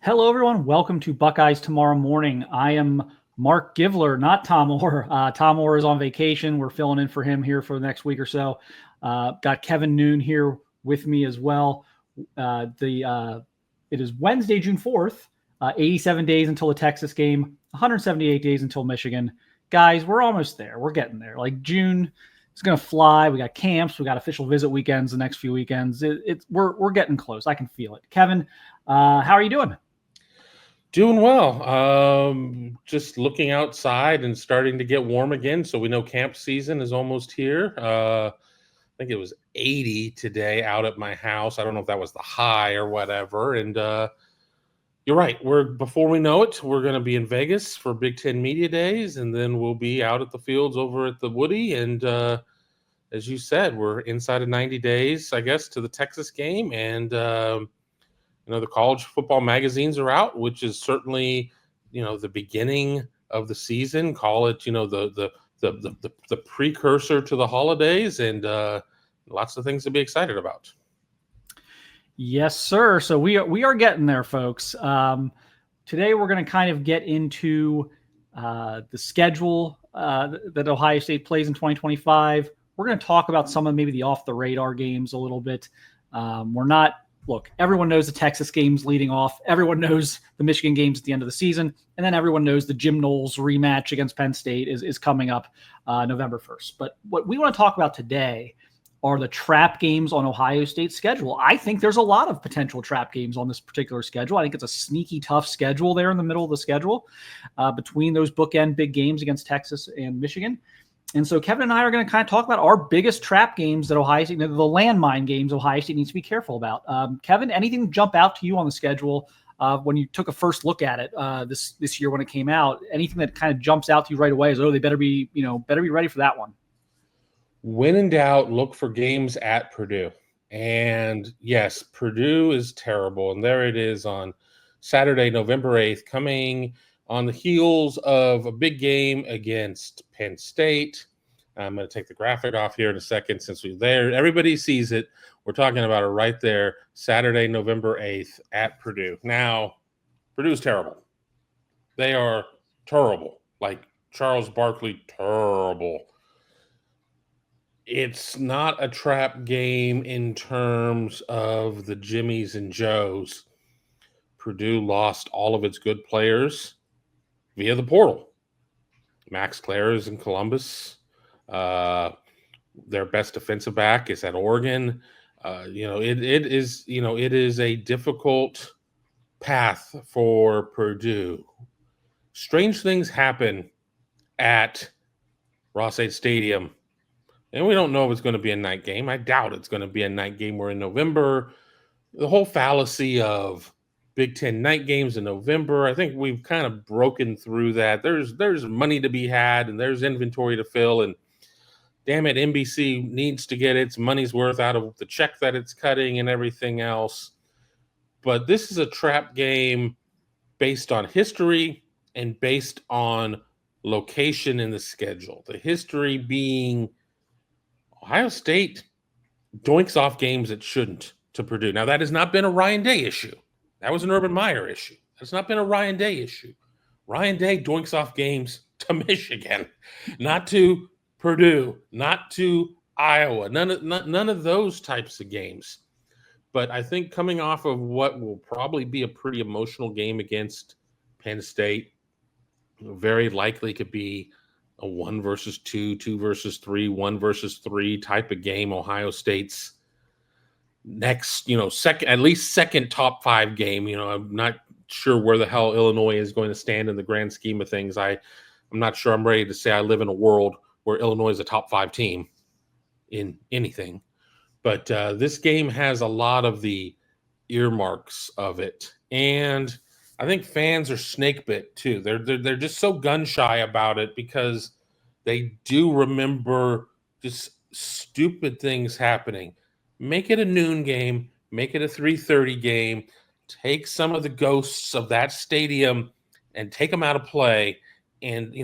Hello, everyone. Welcome to Buckeyes Tomorrow Morning. I am Mark Givler, not Tom Orr. Tom Orr is on vacation. We're filling in for him here for the next week or so. Got Kevin Noon here with me as well. It is Wednesday, June 4th, 87 days until the Texas game, 178 days until Michigan. Guys, we're almost there. We're getting there. Like June is going to fly. We got camps. We got official visit weekends the next few weekends. We're getting close. I can feel it. Kevin, how are you doing? Doing well. Just looking outside and starting to get warm again. So we know camp season is almost here. I think it was 80 today out at my house. I don't know if that was the high or whatever. And you're right. Before we know it, we're going to be in Vegas for Big Ten Media Days, and then we'll be out at the fields over at the Woody. And as you said, we're inside of 90 days, I guess, to the Texas game. And the college football magazines are out, which is certainly, the beginning of the season. Call it, the precursor to the holidays, and lots of things to be excited about. Yes, sir. So we are getting there, folks. Today we're going to kind of get into the schedule that Ohio State plays in 2025. We're going to talk about some of maybe the off the radar games a little bit. Look, everyone knows the Texas game's leading off. Everyone knows the Michigan game's at the end of the season. And then everyone knows the Jim Knowles rematch against Penn State is coming up November 1st. But what we want to talk about today are the trap games on Ohio State's schedule. I think there's a lot of potential trap games on this particular schedule. I think it's a sneaky tough schedule there in the middle of the schedule between those bookend big games against Texas and Michigan. And so Kevin and I are going to kind of talk about our biggest trap games that Ohio State, the landmine games Ohio State needs to be careful about. Kevin, anything jump out to you on the schedule when you took a first look at it this year when it came out? Anything that kind of jumps out to you right away is, they better be ready for that one. When in doubt, look for games at Purdue. And yes, Purdue is terrible. And there it is on Saturday, November 8th, coming on the heels of a big game against Penn State. I'm going to take the graphic off here in a second since we're there. Everybody sees it. We're talking about it right there, Saturday, November 8th at Purdue. Now, Purdue is terrible. They are terrible. Like Charles Barkley, terrible. It's not a trap game in terms of the Jimmies and Joes. Purdue lost all of its good players via the portal. Max Clare is in Columbus. Their best defensive back is at Oregon. It is a difficult path for Purdue. Strange things happen at Ross-Ade Stadium, and we don't know if it's going to be a night game. I doubt it's going to be a night game. We're in November. The whole fallacy of Big Ten night games in November, I think we've kind of broken through that. There's money to be had, and there's inventory to fill, and damn it, NBC needs to get its money's worth out of the check that it's cutting and everything else. But this is a trap game based on history and based on location in the schedule. The history being Ohio State doinks off games it shouldn't to Purdue. Now, that has not been a Ryan Day issue. That was an Urban Meyer issue. That's not been a Ryan Day issue. Ryan Day doinks off games to Michigan, not to Purdue, not to Iowa, none of those types of games. But I think coming off of what will probably be a pretty emotional game against Penn State, very likely could be a 1 versus 2, 2 versus 3, 1 versus 3 type of game. Ohio State's next, second top 5 game. I'm not sure where the hell Illinois is going to stand in the grand scheme of things. I'm not sure I'm ready to say I live in a world where Illinois is a top 5 team in anything. But this game has a lot of the earmarks of it. And I think fans are snake bit too. They're just so gun shy about it because they do remember just stupid things happening. Make it a noon game, make it a 3:30 game, take some of the ghosts of that stadium and take them out of play. And,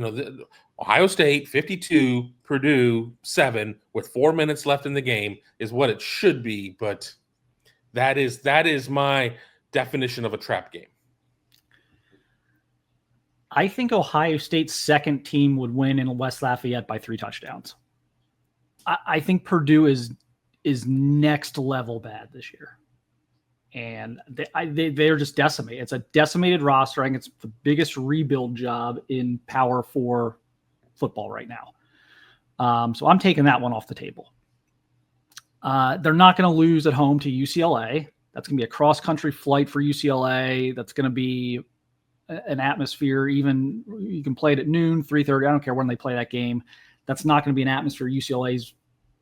Ohio State 52, Purdue 7 with 4 minutes left in the game is what it should be. But that is my definition of a trap game. I think Ohio State's second team would win in West Lafayette by 3 touchdowns. I think Purdue is next level bad this year. And they're just decimated. It's a decimated roster. I think it's the biggest rebuild job in Power 4 football right now. So I'm taking that one off the table. They're not going to lose at home to UCLA. That's going to be a cross-country flight for UCLA. That's going to be an atmosphere. Even you can play it at noon, 3:30. I don't care when they play that game. That's not going to be an atmosphere UCLA's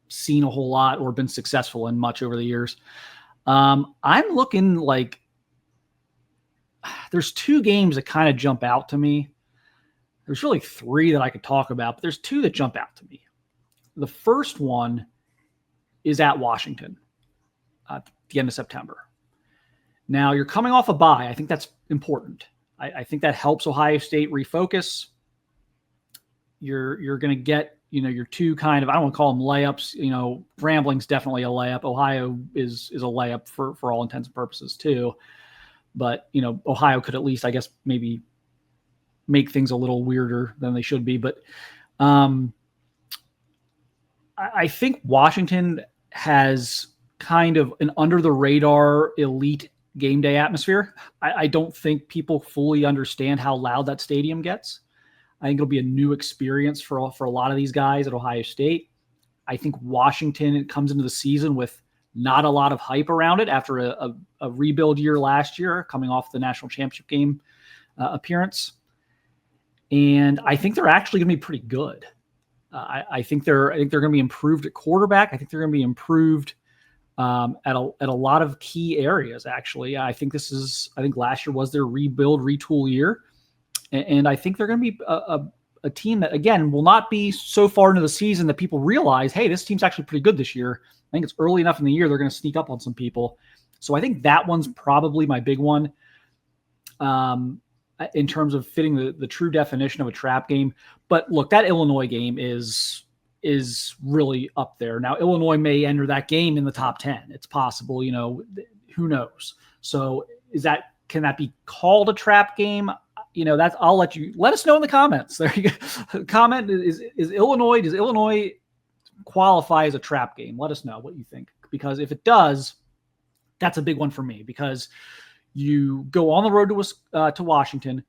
seen a whole lot or been successful in much over the years. I'm looking like there's 2 games that kind of jump out to me. There's really 3 that I could talk about, but there's 2 that jump out to me. The first one is at Washington at the end of September. Now, you're coming off a bye. I think that's important. I think that helps Ohio State refocus. You're going to get, your 2 kind of, I don't want to call them layups. Grambling's definitely a layup. Ohio is a layup for all intents and purposes too. But, Ohio could at least, I guess, maybe make things a little weirder than they should be. But I think Washington has kind of an under the radar elite game day atmosphere. I don't think people fully understand how loud that stadium gets. I think it'll be a new experience for a lot of these guys at Ohio State. I think Washington comes into the season with not a lot of hype around it after a rebuild year last year, coming off the national championship game appearance. And I think they're actually going to be pretty good. I think they're going to be improved at quarterback. I think they're going to be improved at a lot of key areas. Actually, I think last year was their rebuild, retool year, and I think they're going to be a team that, again, will not be so far into the season that people realize, hey, this team's actually pretty good this year. I think it's early enough in the year they're going to sneak up on some people. So I think that one's probably my big one in terms of fitting the true definition of a trap game. But look, that Illinois game is really up there. Now, Illinois may enter that game in the top 10. It's possible, who knows? So can that be called a trap game? I'll let us know in the comments. There you go. Comment does Illinois qualify as a trap game? Let us know what you think, because if it does, that's a big one for me, because you go on the road to Washington,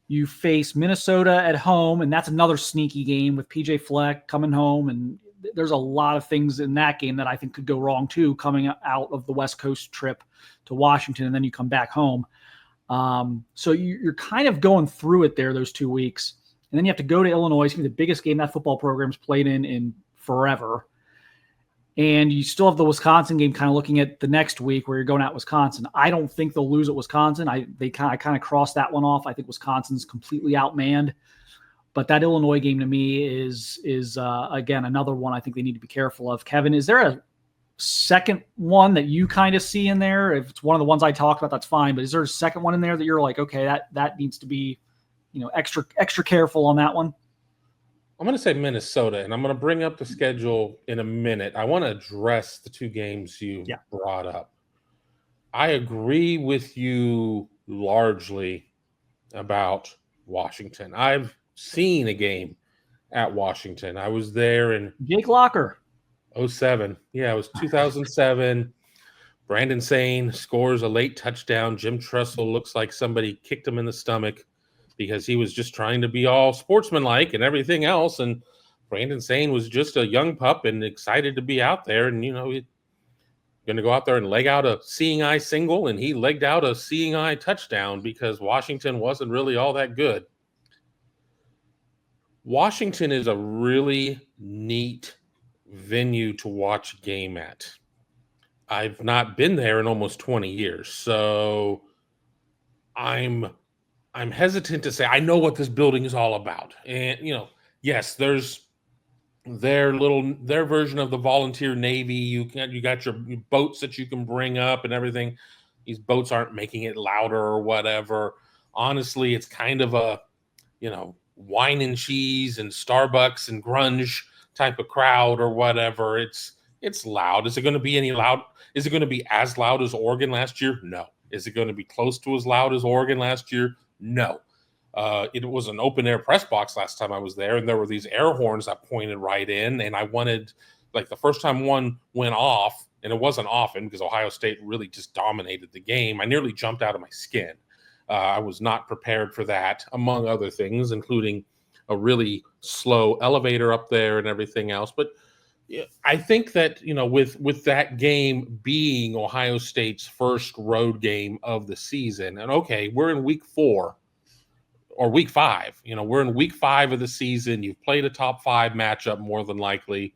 you face Minnesota at home, and that's another sneaky game with PJ Fleck coming home, and there's a lot of things in that game that I think could go wrong too, coming out of the West Coast trip to Washington, and then you come back home. So you're kind of going through it there those 2 weeks. And then you have to go to Illinois. It's going to be the biggest game that football program's played in forever. And you still have the Wisconsin game kind of looking at the next week where you're going at Wisconsin. I don't think they'll lose at Wisconsin. I kind of crossed that one off. I think Wisconsin's completely outmanned. But that Illinois game to me is again, another one I think they need to be careful of. Kevin, is there a second one that you kind of see in there? If it's one of the ones I talked about, that's fine. But is there a second one in there that you're like, okay, that needs to be, extra careful on that one? I'm going to say Minnesota, and I'm going to bring up the schedule in a minute. I want to address the 2 games you brought up. I agree with you largely about Washington. I've seen a game at Washington. I was there in Jake Locker. 2007. Yeah, it was 2007. Brandon Sane scores a late touchdown. Jim Tressel looks like somebody kicked him in the stomach because he was just trying to be all sportsmanlike and everything else. And Brandon Sane was just a young pup and excited to be out there. And, he's going to go out there and leg out a seeing eye single, and he legged out a seeing eye touchdown because Washington wasn't really all that good. Washington is a really neat venue to watch a game at. I've not been there in almost 20 years, so I'm hesitant to say I know what this building is all about. And yes, there's their version of the volunteer Navy. You got your boats that you can bring up and everything. These boats aren't making it louder or whatever. Honestly, it's kind of a wine and cheese and Starbucks and grunge type of crowd or whatever. It's loud. Is it going to be any loud? Is it going to be as loud as Oregon last year? No. Is it going to be close to as loud as Oregon last year? No. It was an open air press box last time I was there, and there were these air horns that pointed right in, and I wanted, like, the first time one went off, and it wasn't often because Ohio State really just dominated the game, I nearly jumped out of my skin. I was not prepared for that, among other things, including a really slow elevator up there and everything else. But I think that, with that game being Ohio State's first road game of the season, and okay, we're in week 4 or week 5, we're in week 5 of the season. You've played a top 5 matchup more than likely.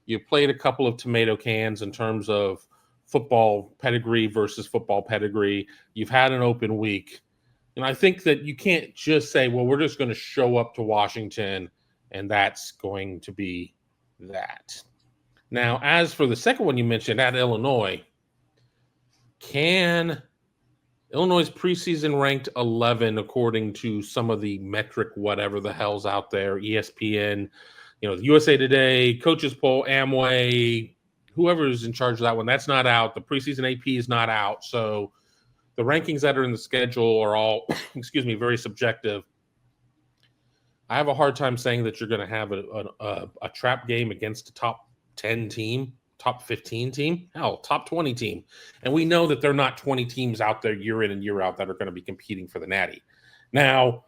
You've played a couple of tomato cans in terms of football pedigree versus football pedigree. You've had an open week. And I think that you can't just say, well, we're just going to show up to Washington and that's going to be that. Now, as for the second one you mentioned, at Illinois, Illinois' preseason ranked 11 according to some of the metric whatever the hell's out there, ESPN, the USA Today, Coaches Poll, Amway, whoever is in charge of that one, that's not out. The preseason AP is not out. So the rankings that are in the schedule are all, very subjective. I have a hard time saying that you're going to have a trap game against a top 10 team, top 15 team, hell, top 20 team. And we know that there are not 20 teams out there year in and year out that are going to be competing for the Natty. Now,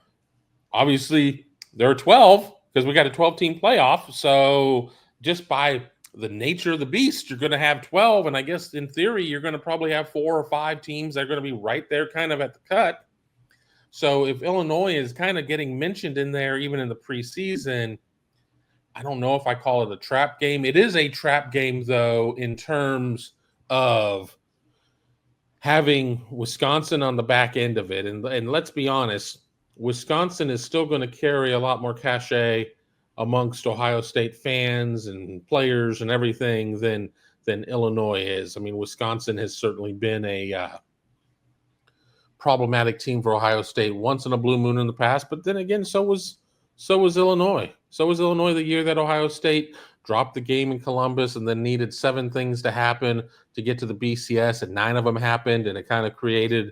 obviously, there are 12 because we got a 12-team playoff. So just by the nature of the beast, you're going to have 12. And I guess in theory, you're going to probably have 4 or 5 teams that are going to be right there kind of at the cut. So if Illinois is kind of getting mentioned in there, even in the preseason, I don't know if I call it a trap game. It is a trap game, though, in terms of having Wisconsin on the back end of it. And let's be honest, Wisconsin is still going to carry a lot more cachet amongst Ohio State fans and players and everything than Illinois is. I mean, Wisconsin has certainly been a problematic team for Ohio State once in a blue moon in the past, but then again, so was Illinois. So was Illinois the year that Ohio State dropped the game in Columbus and then needed 7 things to happen to get to the BCS, and 9 of them happened, and it kind of created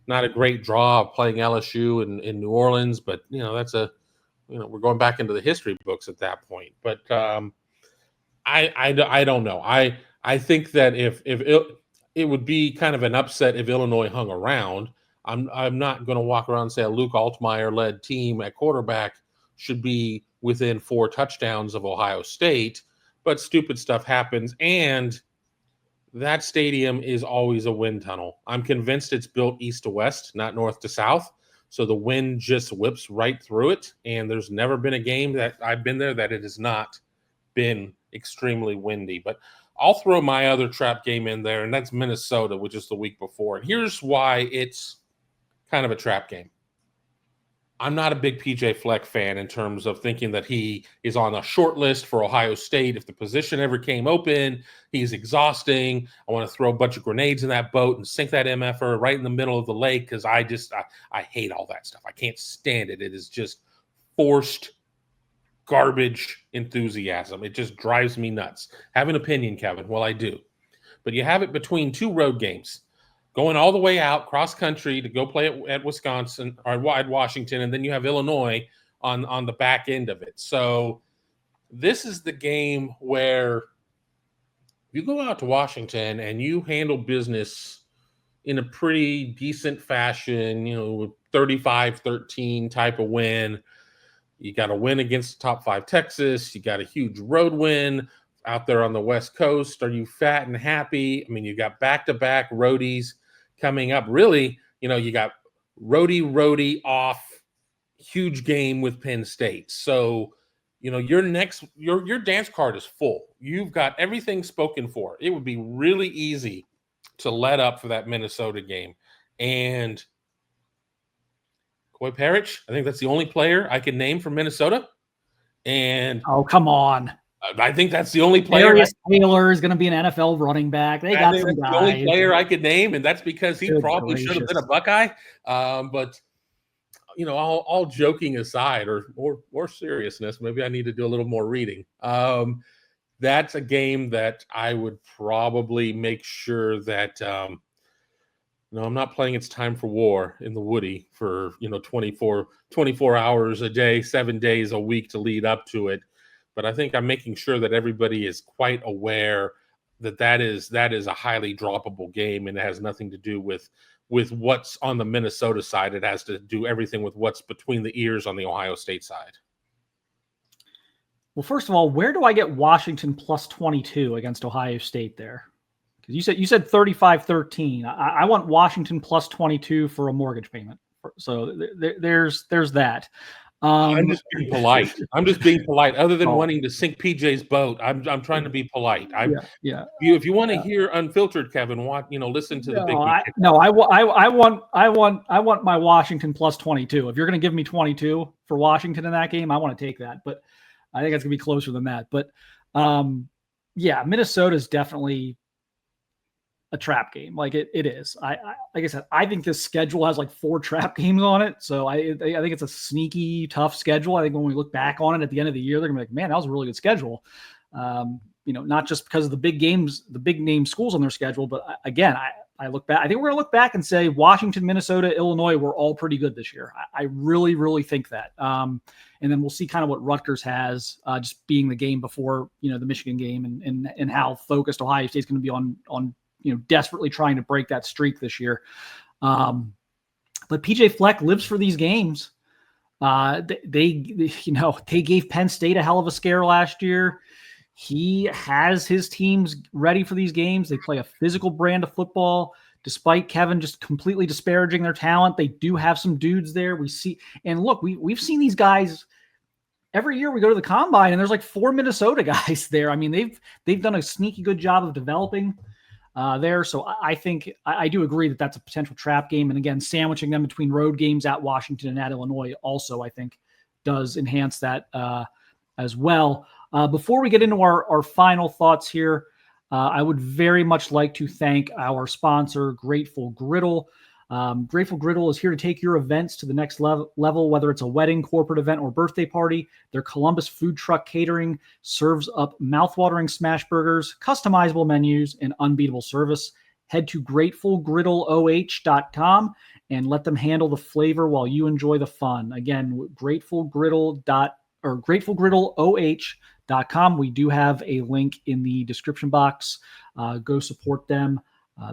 not a great draw of playing LSU in New Orleans, but that's we're going back into the history books at that point. But I don't know. I think that if it would be kind of an upset if Illinois hung around. I'm not going to walk around and say a Luke Altmaier-led team at quarterback should be within 4 touchdowns of Ohio State, but stupid stuff happens, and that stadium is always a wind tunnel. I'm convinced it's built east to west, not north to south, so the wind just whips right through it, and there's never been a game that I've been there that it has not been extremely windy. But I'll throw my other trap game in there, and that's Minnesota, which is the week before. And here's why it's kind of a trap game. I'm not a big PJ Fleck fan in terms of thinking that he is on a short list for Ohio State. If the position ever came open, he's exhausting. I want to throw a bunch of grenades in that boat and sink that MFer right in the middle of the lake because I hate all that stuff. I can't stand it. It is just forced garbage enthusiasm. It just drives me nuts. Have an opinion, Kevin. Well, I do. But you have it between 2 road games, going all the way out cross country to go play at Wisconsin or at Washington, and then you have Illinois on the back end of it. So this is the game where you go out to Washington and you handle business in a pretty decent fashion, 35-13 type of win. You got a win against top 5 Texas. You got a huge road win out there on the West Coast. Are you fat and happy? I mean, you got back-to-back roadies coming up. Really, you got roadie off, huge game with Penn State. So, your dance card is full. You've got everything spoken for. It would be really easy to let up for that Minnesota game. And Coy Parrish, I think that's the only player I can name from Minnesota. And oh, come on. I think that's the only player. Darius Taylor is going to be an NFL running back. They got some guys. The only player I could name, and that's because he probably should have been a Buckeye. But all joking aside, or seriousness, maybe I need to do a little more reading. That's a game that I would probably make sure that No, I'm not playing It's Time for War in the Woody for, 24 hours a day, 7 days a week to lead up to it. But I think I'm making sure that everybody is quite aware that is a highly droppable game, and it has nothing to do with what's on the Minnesota side. It has to do everything with what's between the ears on the Ohio State side. Well, first of all, where do I get Washington plus 22 against Ohio State there? Because you said 35-13. I want Washington plus 22 for a mortgage payment. So there's that. I'm just being polite. Other than wanting to sink PJ's boat, I'm trying to be polite. If you want to hear unfiltered, Kevin, listen to the big. I want my Washington plus 22. If you're going to give me 22 for Washington in that game, I want to take that. But I think it's going to be closer than that. But Minnesota is definitely a trap game. Like it is. Like I said, I think this schedule has like 4 trap games on it. So I think it's a sneaky, tough schedule. I think when we look back on it at the end of the year, they're gonna be like, man, that was a really good schedule. Not just because of the big games, the big name schools on their schedule, but again, I look back. I think we're gonna look back and say Washington, Minnesota, Illinois were all pretty good this year. I really, really think that. And then we'll see kind of what Rutgers has, just being the game before the Michigan game, and how focused Ohio State's going to be on desperately trying to break that streak this year. But PJ Fleck lives for these games. They gave Penn State a hell of a scare last year. He has his teams ready for these games. They play a physical brand of football. Despite Kevin just completely disparaging their talent, they do have some dudes there. We've seen these guys every year. We go to the combine and there's like 4 Minnesota guys there. I mean, they've done a sneaky good job of developing there. So I think I do agree that that's a potential trap game. And again, sandwiching them between road games at Washington and at Illinois also, I think, does enhance that as well. Before we get into our final thoughts here, I would very much like to thank our sponsor, Grateful Griddle. Grateful Griddle is here to take your events to the next level, whether it's a wedding, corporate event, or birthday party. Their Columbus food truck catering serves up mouthwatering smash burgers, customizable menus, and unbeatable service. Head to gratefulgriddleoh.com and let them handle the flavor while you enjoy the fun. Again, gratefulgriddleoh.com. We do have a link in the description box. Go support them.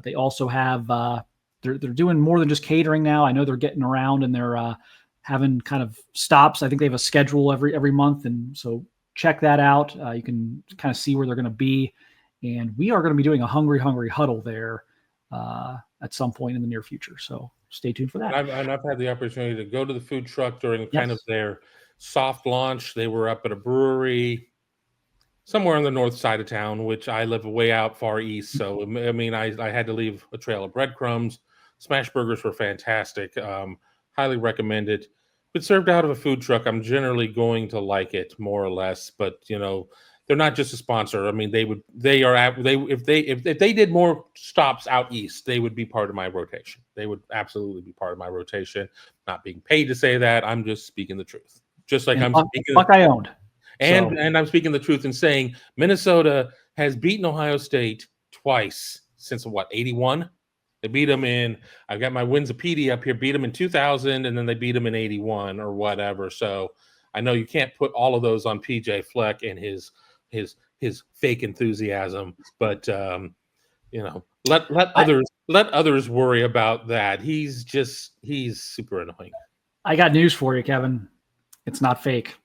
They also have they're doing more than just catering now. I know they're getting around and they're having kind of stops. I think they have a schedule every month, and so check that out. You can kind of see where they're going to be, and we are going to be doing a hungry huddle there at some point in the near future. So stay tuned for that. And I've had the opportunity to go to the food truck during kind of their soft launch. They were up at a brewery somewhere on the north side of town, which I live way out far east. So, I mean, I had to leave a trail of breadcrumbs. Smash burgers were fantastic. Highly recommended. If it's served out of a food truck, I'm generally going to like it more or less. But they're not just a sponsor. I mean, if they did more stops out east, they would be part of my rotation. They would absolutely be part of my rotation. Not being paid to say that. I'm just speaking the truth. Just like I'm speaking Buckeye owned. And I'm speaking the truth in saying Minnesota has beaten Ohio State twice since 81? They beat them I've got my Winsapedi up here, beat them in 2000, and then they beat them in 81 or whatever. So I know you can't put all of those on PJ Fleck and his fake enthusiasm, but let others worry about that. He's super annoying. I got news for you, Kevin. It's not fake.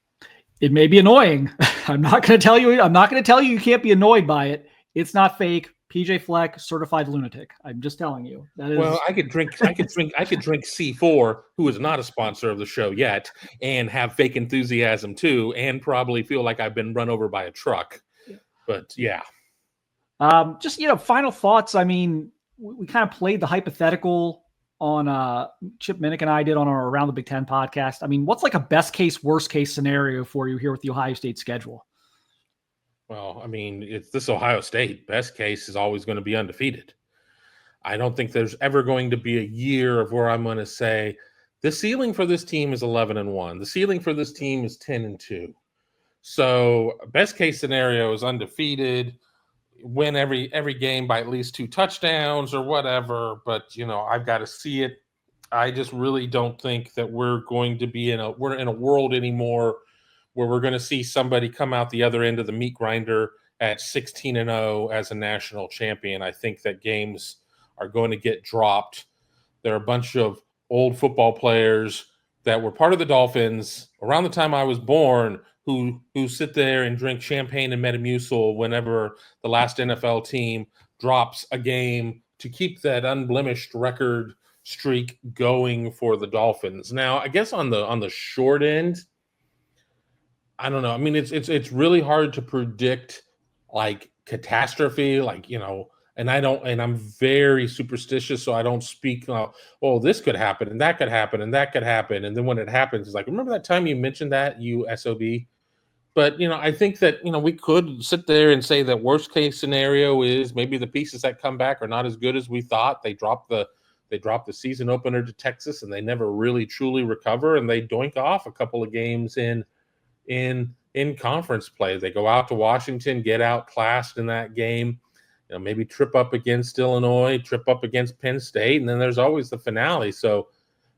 It may be annoying. I'm not going to tell you you can't be annoyed by it. It's not fake. PJ Fleck, certified lunatic. I'm just telling you. That is... Well, I could drink C4, who is not a sponsor of the show yet, and have fake enthusiasm too, and probably feel like I've been run over by a truck. But yeah. Just final thoughts. I mean, we kind of played the hypothetical on Chip Minnick and I did on our Around the Big Ten podcast. I mean, what's like a best case, worst case scenario for you here with the Ohio State schedule? Well, I mean, it's this Ohio State. Best case is always going to be undefeated. I don't think there's ever going to be a year of where I'm going to say the ceiling for this team is 11-1. The ceiling for this team is 10-2. So best case scenario is undefeated. win every game by at least 2 touchdowns or whatever. But I've got to see it. I just really don't think that we're going to be in a world anymore where we're going to see somebody come out the other end of the meat grinder at 16-0 as a national champion. I think that games are going to get dropped. There are a bunch of old football players that were part of the Dolphins around the time I was born who sit there and drink champagne and Metamucil whenever the last NFL team drops a game to keep that unblemished record streak going for the Dolphins. Now, I guess on the short end, I don't know. I mean, it's really hard to predict like catastrophe, and I'm very superstitious, so I don't speak, this could happen and that could happen and that could happen. And then when it happens, it's like, remember that time you mentioned that, you SOB? But, I think that, we could sit there and say that worst case scenario is maybe the pieces that come back are not as good as we thought. They drop the season opener to Texas and they never really truly recover, and they doink off a couple of games in conference play. They go out to Washington, get outclassed in that game, maybe trip up against Illinois, trip up against Penn State, and then there's always the finale. So,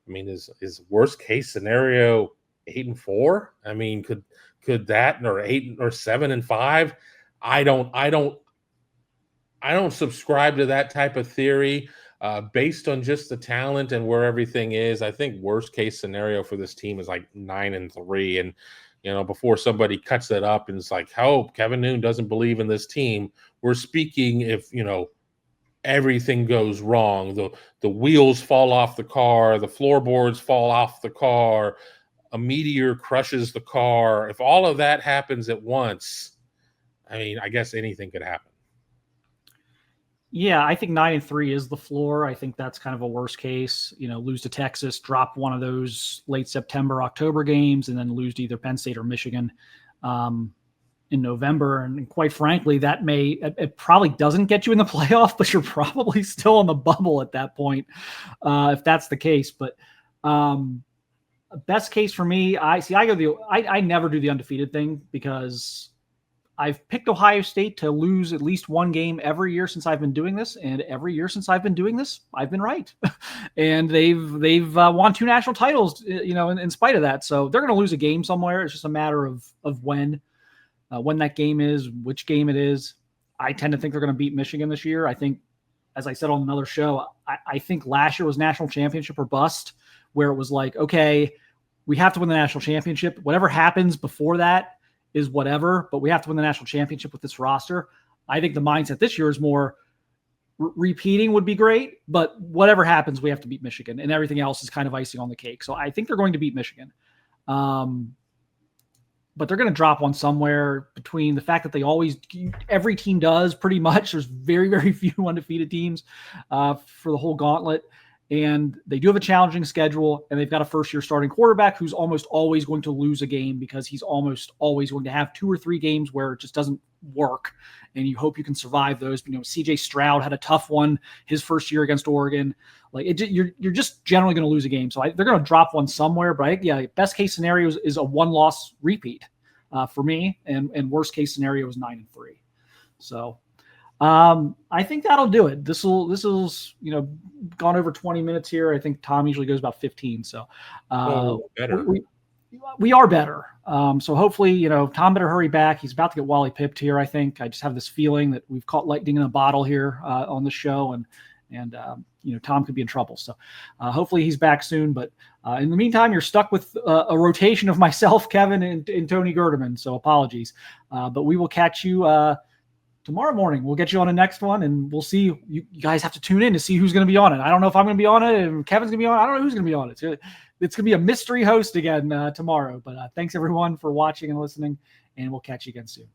I mean, is worst case scenario 8-4? I mean, could that, or 8 or 7-5? I don't subscribe to that type of theory. Based on just the talent and where everything is, I think worst case scenario for this team is like 9-3. And before somebody cuts that up and it's like, Kevin Noon doesn't believe in this team. We're speaking if, everything goes wrong. The wheels fall off the car, the floorboards fall off the car, a meteor crushes the car. If all of that happens at once, I mean, I guess anything could happen. Yeah, I think 9-3 is the floor. I think that's kind of a worst case. Lose to Texas, drop one of those late September, October games, and then lose to either Penn State or Michigan in November. And quite frankly, it probably doesn't get you in the playoff, but you're probably still in the bubble at that point, if that's the case. But best case for me, I never do the undefeated thing because I've picked Ohio State to lose at least one game every year since I've been doing this, and every year since I've been doing this, I've been right. And they've won 2 national titles, in spite of that. So they're going to lose a game somewhere. It's just a matter of when that game is, which game it is. I tend to think they're going to beat Michigan this year. I think, as I said on another show, I think last year was national championship or bust, where it was like, okay, we have to win the national championship. Whatever happens before that is whatever, but we have to win the national championship with this roster. I think the mindset this year is more repeating would be great, but whatever happens, we have to beat Michigan, and everything else is kind of icing on the cake. So I think they're going to beat Michigan. But they're going to drop one somewhere between the fact that every team does pretty much. There's very, very few undefeated teams for the whole gauntlet. And they do have a challenging schedule, and they've got a first-year starting quarterback who's almost always going to lose a game because he's almost always going to have 2 or 3 games where it just doesn't work, and you hope you can survive those. CJ Stroud had a tough one his first year against Oregon. You're just generally going to lose a game, so they're going to drop one somewhere. But best case scenario is a 1-loss repeat for me, and worst case scenario is 9-3. So. I think that'll do it. This is gone over 20 minutes here. I think Tom usually goes about 15. So better. We are better. So hopefully, Tom better hurry back. He's about to get Wally pipped here. I think I just have this feeling that we've caught lightning in a bottle here on the show, and Tom could be in trouble. So hopefully he's back soon. But in the meantime, you're stuck with a rotation of myself, Kevin, and Tony Gerdeman. So apologies. But we will catch you tomorrow morning. We'll get you on the next one, and we'll see. You guys have to tune in to see who's going to be on it. I don't know if I'm going to be on it, and Kevin's going to be on it. I don't know who's going to be on it. It's going to be a mystery host again tomorrow. But thanks, everyone, for watching and listening, and we'll catch you again soon.